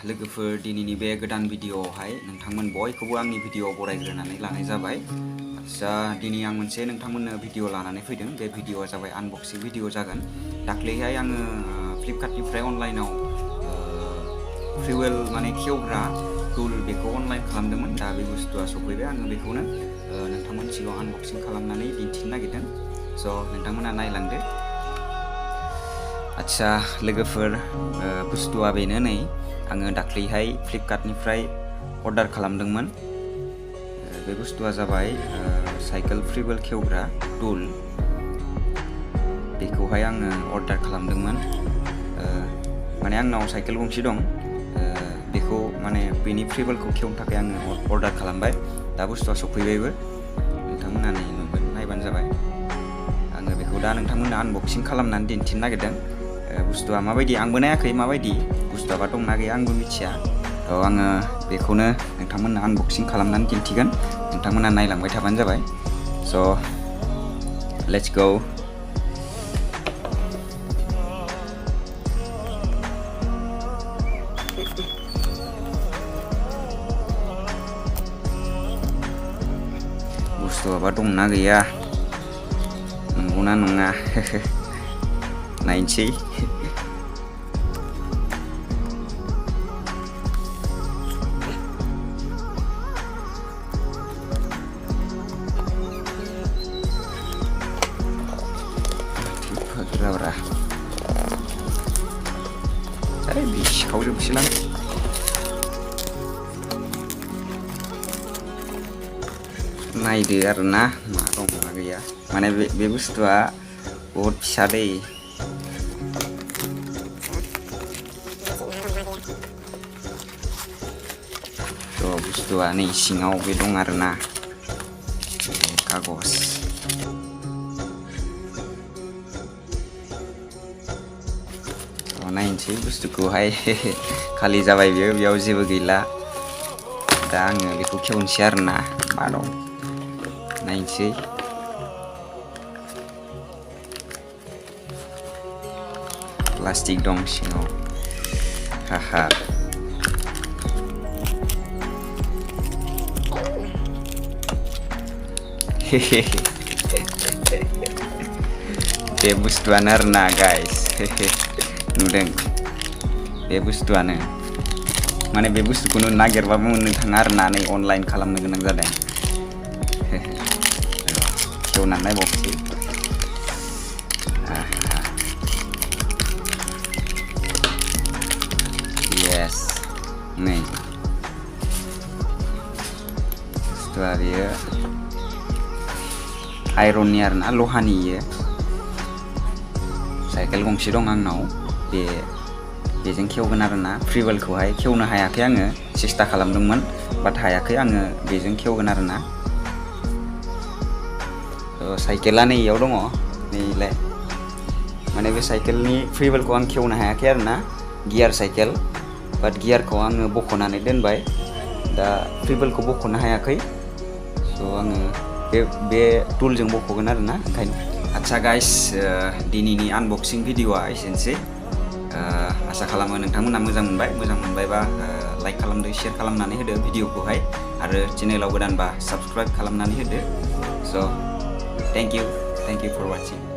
लोगोफोर दिनैनि बे गोदान भिडिअआवहाय नोंथांमोन बयखौबो आंनि भिडिअआव बरायग्रोनानै लानाय जाबाय। आच्चा दिनै आं मोनसे नोंथांमोननो भिडिअ लानानै फैदों। बे भिडिअआ जाबाय आनबक्सिं भिडिअ जागोन। दाख्लैहाय आङो फ्लिपकार्टनिफ्राय अनलाइनाव फ्रिवेल माने खेवग्रा टुल बेखौ अनलाइन खालामदोंमोन। दा बे बुस्थुआ सफैबाय। आङो बेखौनो नोंथांमोननि सिगाङाव आनबक्सिं खालामनानै दिन्थिनो नागिरदों। स' नोंथांमोना नायलांदो। आच्चा लोगोफोर बुस्थुआ बेनो नै आङो दाख्लैहाय फ्लिपकार्टनिफ्राय अर्डार खालामदोंमोन। बे बुस्थुआ जाबाय साइकेल फ्रिवेल खेवग्रा टुल। बेखौहाय आङो अर्डार खालामदोंमोन। माने आंनाव साइकेल गंसे दं। बेखौ माने बेनि फ्रिवेलखौ खेवनो थाखाय आङो अर्डार खालामबाय। दा बुस्थुआ सफैबायबो। नोंथांमोना नुगोन, नायबानो जाबाय। आङो बेखौ दा नोंथांमोननो आनबक्सिं खालामनानै दिन्थिनो नागिरदों। बुस्थुआ माबायदि आंबो नायाखै, माबायदि बुस्थुआबा दंना गैया आंबो मिथिया। आङो बेखौनो नोंथांमोननो आनबक्सिं खालामनानै दिन्थिगोन। नोंथांमोना नायलांबाय थाबानो जाबाय। स' लेट्स गो। बुस्थुआबा दंना गैया, नंगौना नङा नायनोसै। Berapa? Kau udah silang. Naide karena marong lagi ya. Mana bebus tua, buat bisa deh. Tuh bus tua nih singau bedong karena kagos. नायनोसै बुस्थुखौहाय खालि जाबाय बेयाव जेबो गैला। दा आङो बेखौ खेवनोसै आरोना मा दं नायनोसै। प्लास्टिक दं सिङाव। हाहा बे बुस्थुआनो आरोना गाइस। नुदों बे बुस्थुआनो, माने बे बुस्थुखौनो नागिरबाबो मोननो थाङा आरोना। नै अनलाइन खालामनो गोनां जादों। खेवनानै नायबावसै। येस नै बुस्थुआ बेयो आइरननि आरोना, लहानि इयो। साइकेल गंसे दं आंनाव। बेजों खेवगोन आरोना। फ्रिवेलखौहाय खेवनो हायाखै आङो, सेस्था खालामदोंमोन बाट हायाखै। आङो बेजों खेवगोन आरोना। साइकेला नै इयाव दङ नैलाय। माने बे साइकेलनि फ्रिवेलखौ आं खेवनो हायाखै आरोना। गियार साइकेल, बाट गियारखौ आङो बख'नानै दोनबाय। दा फ्रिवेलखौ बख'नो हायाखै। स' आङो बे टुलजों बख'गोन आरोना, ओंखायनो। आच्चा गाइस, दिनैनि आनबक्सिं भिडिअआ एसेनोसै। आसा खालामो नोंथांमोना मोजां मोनबाय। मोजां मोनबायबा लाइक खालामदो, शेयार खालामनानै होदो भिडिअखौहाय। आरो चेनेलाव गोदानबा साबस्क्राइब खालामनानै होदो। स' थेंक इउ फर वाचिं।